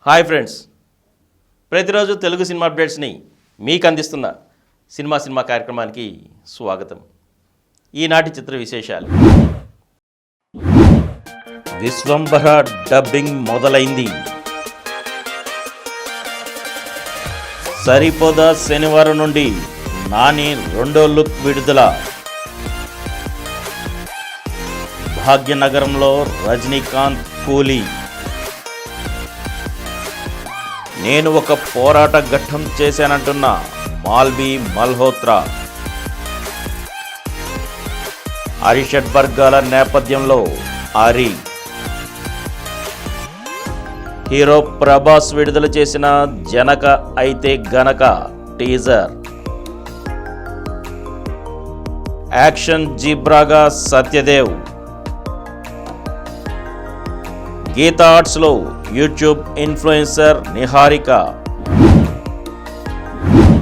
Hi friends, ప్రతిరోజు Telugu cinema అప్డేట్స్ని మీకు అందిస్తున్న సినిమా కార్యక్రమానికి స్వాగతం. ఈనాటి చిత్ర విశేషాలు. విశ్వంభర డబ్బింగ్ మొదలైంది. సరిపోదా శనివారం నుండి నాని రెండో లుక్ విడుదల. భాగ్యనగరంలో రజనీకాంత్ కూలీ. నేను ఒక పోరాట ఘట్టం చేశానంటున్న మాల్వి మల్హోత్రా. అరిషడ్ వర్గాల నేపథ్యంలో ఆరి. హీరో ప్రభాస్ విడుదల చేసిన జనక అయితే గనక టీజర్. యాక్షన్ జీబ్రాగా సత్యదేవ్. గీతా ఆర్ట్స్లో యూట్యూబ్ ఇన్ఫ్లుయెన్సర్ నిహారిక.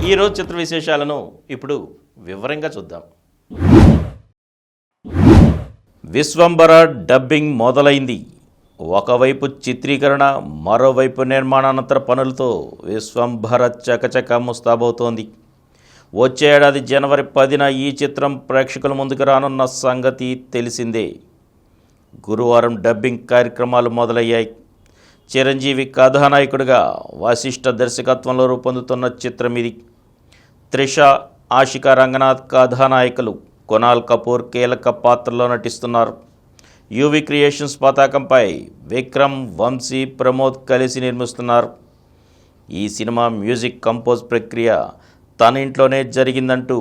ఈరోజు చిత్ర విశేషాలను ఇప్పుడు వివరంగా చూద్దాం. విశ్వంభర డబ్బింగ్ మొదలైంది. ఒకవైపు చిత్రీకరణ, మరోవైపు నిర్మాణానంతర పనులతో విశ్వంభర చకచక ముస్తాబవుతోంది. వచ్చే ఏడాది జనవరి 10న ఈ చిత్రం ప్రేక్షకుల ముందుకు రానున్న సంగతి తెలిసిందే. గురువారం డబ్బింగ్ కార్యక్రమాలు మొదలయ్యాయి. చిరంజీవి కథానాయకుడిగా వశిష్ఠ దర్శకత్వంలో రూపొందుతున్న చిత్రం ఇది. త్రిష, ఆషికా రంగనాథ్ కథానాయకులు. కునాల్ కపూర్ కీలక పాత్రలో నటిస్తున్నారు. యూవి క్రియేషన్స్ పతాకంపై విక్రమ్, వంశీ, ప్రమోద్ కలిసి నిర్మిస్తున్నారు. ఈ సినిమా మ్యూజిక్ కంపోజ్ ప్రక్రియ తన ఇంట్లోనే జరిగిందంటూ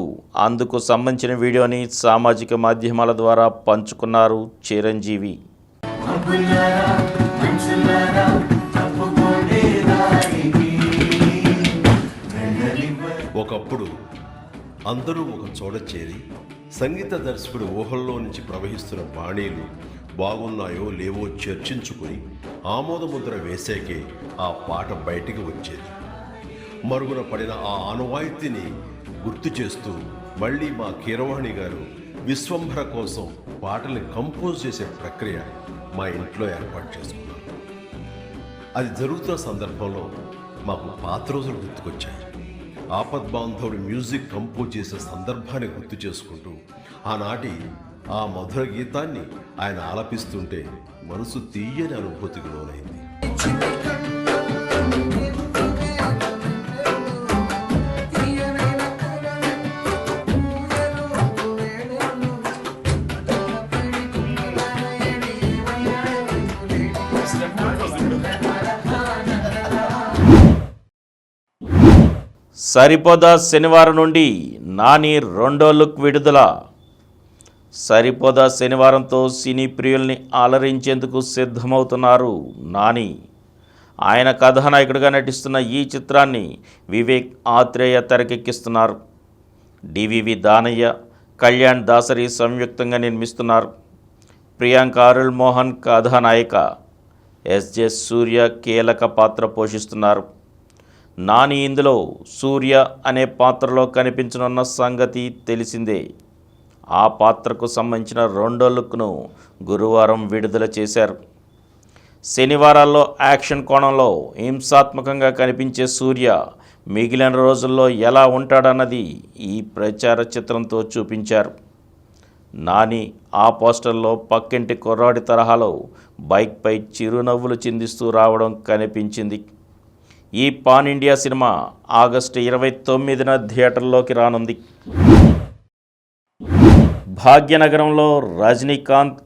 అందుకు సంబంధించిన వీడియోని సామాజిక మాధ్యమాల ద్వారా పంచుకున్నారు చిరంజీవి. ఒకప్పుడు అందరూ ఒక చోట చేరి సంగీత దర్శకుడు ఊహల్లో నుంచి ప్రవహిస్తున్న బాణీలు బాగున్నాయో లేవో చర్చించుకుని ఆమోదముద్ర వేసాకే ఆ పాట బయటికి వచ్చేది. మరుగున పడిన ఆ ఆనవాయితీని గుర్తు చేస్తూ మళ్ళీ మా కీరవాణి గారు విశ్వంభర కోసం పాటల్ని కంపోజ్ చేసే ప్రక్రియ మా ఇంట్లో ఏర్పాటు చేసుకున్నారు. అది జరుగుతున్న సందర్భంలో మాకు పాత రోజులు గుర్తుకొచ్చాయి. ఆపద్బాంధవుడు మ్యూజిక్ కంపోజ్ చేసే సందర్భాన్ని గుర్తు చేసుకుంటూ ఆనాటి ఆ మధుర గీతాన్ని ఆయన ఆలపిస్తుంటే మనసు తీయని అనుభూతికి లోనైంది. సరిపోదా శనివారం నుండి నాని రెండో లుక్ విడుదల. సరిపోదా శనివారంతో సినీ ప్రియుల్ని అలరించేందుకు సిద్ధమవుతున్నారు నాని. ఆయన కథానాయకుడిగా నటిస్తున్న ఈ చిత్రాన్ని వివేక్ ఆత్రేయ తెరకెక్కిస్తున్నారు. డివివి దానయ్య, కళ్యాణ్ దాసరి సంయుక్తంగా నిర్మిస్తున్నారు. ప్రియాంక అరుళ్ మోహన్ కథానాయిక. ఎస్జే సూర్య కీలక పాత్ర పోషిస్తున్నారు. నాని ఇందులో సూర్య అనే పాత్రలో కనిపించనున్న సంగతి తెలిసిందే. ఆ పాత్రకు సంబంధించిన రెండో లుక్ను గురువారం విడుదల చేశారు. శనివారాల్లో యాక్షన్ కోణంలో హింసాత్మకంగా కనిపించే సూర్య మిగిలిన రోజుల్లో ఎలా ఉంటాడన్నది ఈ ప్రచార చిత్రంతో చూపించారు. నాని ఆ పోస్టర్లో పక్కింటి కుర్రాడి తరహాలో బైక్పై చిరునవ్వులు చిందిస్తూ రావడం కనిపించింది. ఈ పాన్ ఇండియా సినిమా ఆగస్టు 29న థియేటర్లోకి రానుంది. భాగ్యనగరంలో రజనీకాంత్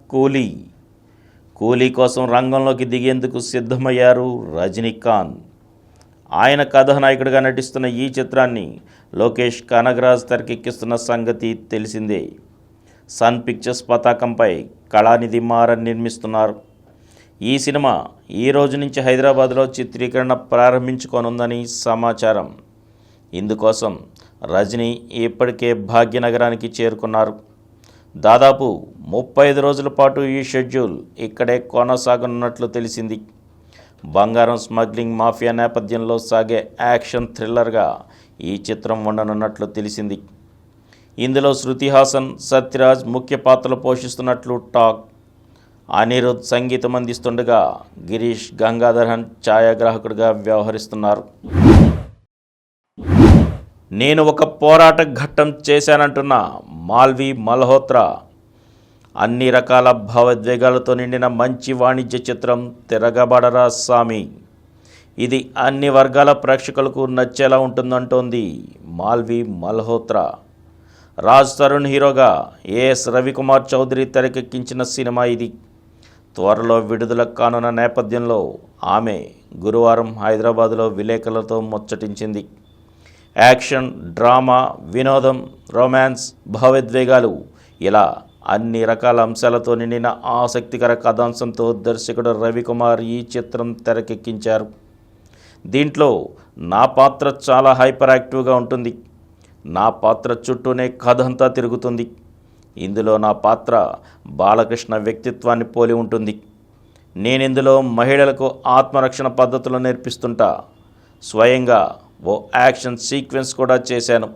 కూలీ కోసం రంగంలోకి దిగేందుకు సిద్ధమయ్యారు రజనీకాంత్. ఆయన కథానాయకుడిగా నటిస్తున్న ఈ చిత్రాన్ని లోకేష్ కనగరాజ్ తెరకెక్కిస్తున్న సంగతి తెలిసిందే. సన్ పిక్చర్స్ పతాకంపై కళానిధి మారన్ నిర్మిస్తున్నారు. ఈ సినిమా ఈ రోజు నుంచి హైదరాబాద్లో చిత్రీకరణ ప్రారంభించుకోనుందని సమాచారం. ఇందుకోసం రజనీ ఇప్పటికే భాగ్యనగరానికి చేరుకున్నారు. దాదాపు 35 రోజుల పాటు ఈ షెడ్యూల్ ఇక్కడే కొనసాగనున్నట్లు తెలిసింది. బంగారం స్మగ్లింగ్ మాఫియా నేపథ్యంలో సాగే యాక్షన్ థ్రిల్లర్గా ఈ చిత్రం ఉండనున్నట్లు తెలిసింది. ఇందులో శృతి హాసన్, సత్యరాజ్ ముఖ్య పాత్రలు పోషిస్తున్నట్లు టాక్. అనిరుద్ సంగీతం అందిస్తుండగా గిరీష్ గంగాధరన్ ఛాయాగ్రాహకుడిగా వ్యవహరిస్తున్నారు. నేను ఒక పోరాట ఘట్టం చేశానంటున్న మాల్వి మల్హోత్రా అన్ని రకాల భావోద్వేగాలతో నిండిన మంచి వాణిజ్య చిత్రం తిరగబడరా సామి. ఇది అన్ని వర్గాల ప్రేక్షకులకు నచ్చేలా ఉంటుందంటోంది మాల్వి మల్హోత్రా. రాజ్ తరుణ్ హీరోగా ఏఎస్ రవికుమార్ చౌదరి తెరకెక్కించిన సినిమా ఇది. త్వరలో విడుదల కానున్న నేపథ్యంలో ఆమె గురువారం హైదరాబాదులో విలేకరులతో ముచ్చటించింది. యాక్షన్, డ్రామా, వినోదం, రొమాన్స్, భావోద్వేగాలు ఇలా అన్ని రకాల అంశాలతో నిండిన ఆసక్తికర కథాంశంతో దర్శకుడు రవికుమార్ ఈ చిత్రం తెరకెక్కించారు. దీంట్లో నా పాత్ర చాలా హైపర్ యాక్టివ్గా ఉంటుంది. నా పాత్ర చుట్టూనే కథ అంతా తిరుగుతుంది. ఇందులో నా పాత్ర బాలకృష్ణ వ్యక్తిత్వాన్ని పోలి ఉంటుంది. నేనిందులో మహిళలకు ఆత్మరక్షణ పద్ధతులు నేర్పిస్తుంటా. స్వయంగా ఓ యాక్షన్ సీక్వెన్స్ కూడా చేశాను.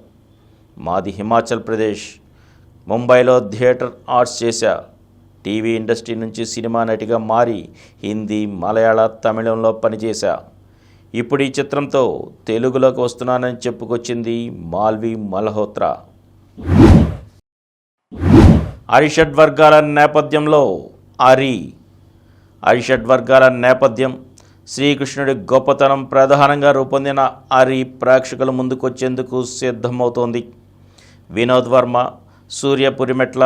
మాది హిమాచల్ ప్రదేశ్. ముంబైలో థియేటర్ ఆర్ట్స్ చేశా. టీవీ ఇండస్ట్రీ నుంచి సినిమా నటిగా మారి హిందీ, మలయాళ, తమిళంలో పనిచేశా. ఇప్పుడు ఈ చిత్రంతో తెలుగులోకి వస్తున్నానని చెప్పుకొచ్చింది మాల్వి మల్హోత్రా. అరిషడ్ వర్గాల నేపథ్యంలో అరిషడ్ వర్గాల నేపథ్యం, శ్రీకృష్ణుడి గొప్పతనం ప్రధానంగా రూపొందిన అరి ప్రేక్షకుల ముందుకొచ్చేందుకు సిద్ధమవుతోంది. వినోద్ వర్మ, సూర్య పురిమెట్ల,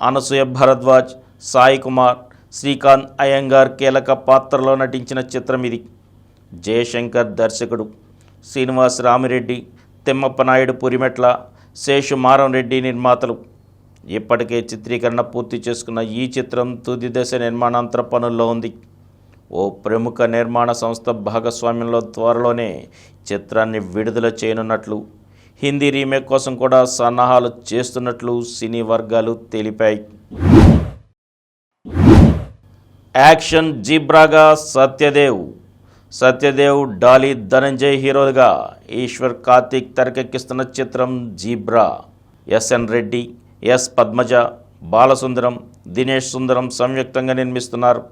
అనసూయ భరద్వాజ్, సాయి కుమార్, శ్రీకాంత్ అయ్యంగార్ కీలక పాత్రలో నటించిన చిత్రం ఇది. జయశంకర్ దర్శకుడు. శ్రీనివాస్ రామిరెడ్డి, తిమ్మప్ప నాయుడు పురిమెట్ల, శేషు మారం రెడ్డి నిర్మాతలు. ఇప్పటికే చిత్రీకరణ పూర్తి చేసుకున్న ఈ చిత్రం తుది దశ నిర్మాణాంతర పనుల్లో ఉంది. ఓ ప్రముఖ నిర్మాణ సంస్థ భాగస్వామ్యంలో త్వరలోనే చిత్రాన్ని విడుదల చేయనున్నట్లు, హిందీ రీమేక్ కోసం కూడా సన్నాహాలు చేస్తున్నట్లు సినీ వర్గాలు తెలిపాయి. యాక్షన్ జీబ్రాగా సత్యదేవ్, డాలీ ధనంజయ్ హీరోలుగా ఈశ్వర్ కార్తిక్ తెరకెక్కిస్తున్న చిత్రం Zebra. S N Reddy, S Padmaja, Balasundaram, Dinesh Sundaram సంయుక్తంగా నిర్మిస్తున్నారు.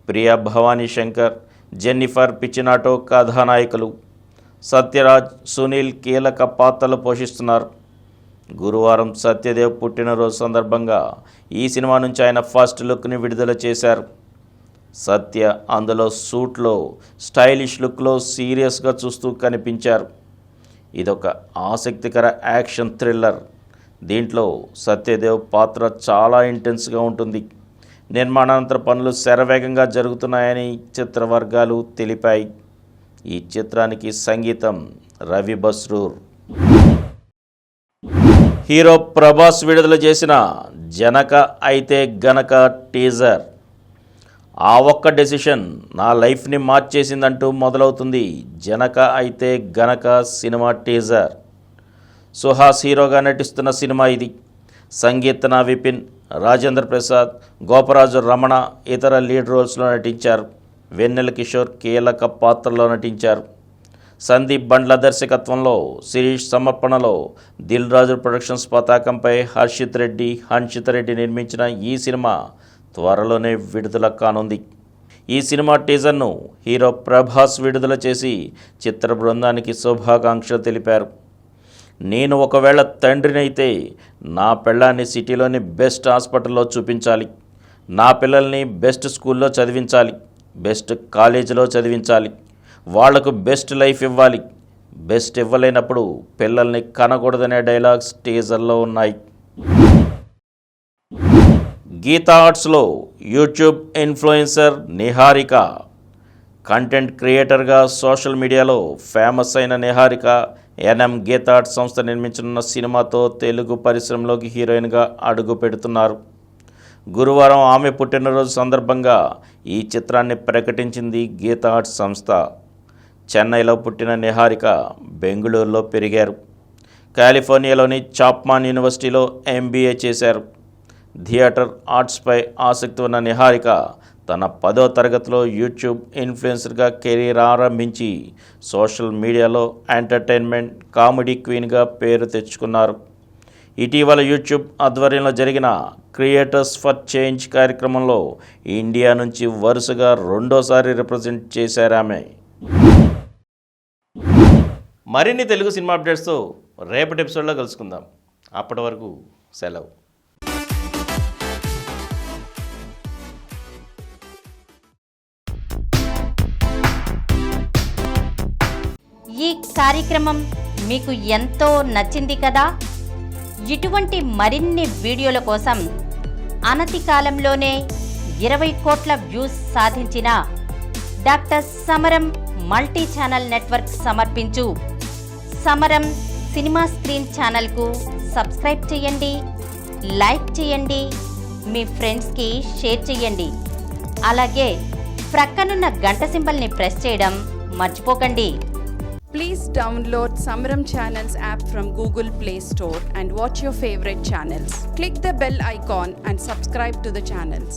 ప్రియా భవానీ శంకర్, జెన్నిఫర్ పిచినాటో కథానాయకులు. సత్యరాజ్, సునీల్ కీలక పాత్రలు పోషిస్తున్నారు. గురువారం సత్యదేవ్ పుట్టినరోజు సందర్భంగా ఈ సినిమా నుంచి ఆయన ఫస్ట్ లుక్ని విడుదల చేశారు. సత్య అందులో సూట్లో స్టైలిష్ లుక్లో సీరియస్గా చూస్తూ కనిపించారు. ఇదొక ఆసక్తికర యాక్షన్ థ్రిల్లర్. దీంట్లో సత్యదేవ్ పాత్ర చాలా ఇంటెన్స్గా ఉంటుంది. నిర్మాణాంతర పనులు శరవేగంగా జరుగుతున్నాయని చిత్రవర్గాలు తెలిపాయి. ఈ చిత్రానికి సంగీతం రవి బస్రూర్. హీరో ప్రభాస్ విడుదల చేసిన జనక అయితే గనక టీజర్. ఆ ఒక్క డెసిషన్ నా లైఫ్ని మార్చేసిందంటూ మొదలవుతుంది జనక అయితే గనక సినిమా టీజర్. సుహాస్ హీరోగా నటిస్తున్న సినిమా ఇది. సంగీతన విపిన్, రాజేంద్ర ప్రసాద్, గోపరాజు రమణ ఇతర లీడ్ రోల్స్లో నటించారు. వెన్నెల కిషోర్ కీలక పాత్రలో నటించారు. సందీప్ బండ్ల దర్శకత్వంలో, శిరీష్ సమర్పణలో దిల్ రాజు ప్రొడక్షన్స్ పతాకంపై హన్షిత్ రెడ్డి నిర్మించిన ఈ సినిమా త్వరలోనే విడుదల కానుంది. ఈ సినిమా టీజర్ను హీరో ప్రభాస్ విడుదల చేసి చిత్ర బృందానికి శుభాకాంక్షలు తెలిపారు. నేను ఒకవేళ తండ్రినైతే నా పెళ్ళాన్ని సిటీలోని బెస్ట్ హాస్పిటల్లో చూపించాలి, నా పిల్లల్ని బెస్ట్ స్కూల్లో చదివించాలి, బెస్ట్ కాలేజీలో చదివించాలి, వాళ్లకు బెస్ట్ లైఫ్ ఇవ్వాలి. బెస్ట్ ఇవ్వలేనప్పుడు పిల్లల్ని కనకూడదనే డైలాగ్స్ టీజర్లో ఉన్నాయి. గీతా ఆర్ట్స్లో యూట్యూబ్ ఇన్ఫ్లుయెన్సర్ నిహారిక. కంటెంట్ క్రియేటర్గా సోషల్ మీడియాలో ఫేమస్ అయిన నిహారిక ఎన్ఎం గీతా ఆర్ట్స్ సంస్థ నిర్మించనున్న సినిమాతో తెలుగు పరిశ్రమలోకి హీరోయిన్గా అడుగు పెడుతున్నారు. గురువారం ఆమె పుట్టినరోజు సందర్భంగా ఈ చిత్రాన్ని ప్రకటించింది గీతా ఆర్ట్స్ సంస్థ. చెన్నైలో పుట్టిన నిహారిక బెంగళూరులో పెరిగారు. కాలిఫోర్నియాలోని చాప్మాన్ యూనివర్సిటీలో MBA చేశారు. థియేటర్ ఆర్ట్స్పై ఆసక్తి ఉన్న నిహారిక తన 10వ తరగతిలో యూట్యూబ్ ఇన్ఫ్లుయెన్సర్గా కెరీర్ ఆరంభించి సోషల్ మీడియాలో ఎంటర్టైన్మెంట్ కామెడీ క్వీన్గా పేరు తెచ్చుకున్నారు. ఇటీవల యూట్యూబ్ ఆధ్వర్యంలో జరిగిన క్రియేటర్స్ ఫర్ చేంజ్ కార్యక్రమంలో ఇండియా నుంచి వరుసగా రెండోసారి రిప్రజెంట్ చేశారు ఆమె. మరిన్ని తెలుగు సినిమా అప్డేట్స్తో రేపటి ఎపిసోడ్లో కలుసుకుందాం. అప్పటి వరకు సెలవు. ఈ కార్యక్రమం మీకు ఎంతో నచ్చింది కదా. ఇటువంటి మరిన్ని వీడియోల కోసం అనతి కాలంలోనే 20 కోట్ల వ్యూస్ సాధించిన డాక్టర్ సమరం మల్టీ ఛానల్ నెట్వర్క్ సమర్పించు సమరం సినిమా స్క్రీన్ ఛానల్కు సబ్స్క్రైబ్ చేయండి, లైక్ చేయండి, మీ ఫ్రెండ్స్కి షేర్ చేయండి. అలాగే ప్రక్కనున్న గంట సింబల్ని ప్రెస్ చేయడం మర్చిపోకండి. Please download Samaram Channels app from Google Play Store and watch your favorite channels. Click the bell icon and subscribe to the channels.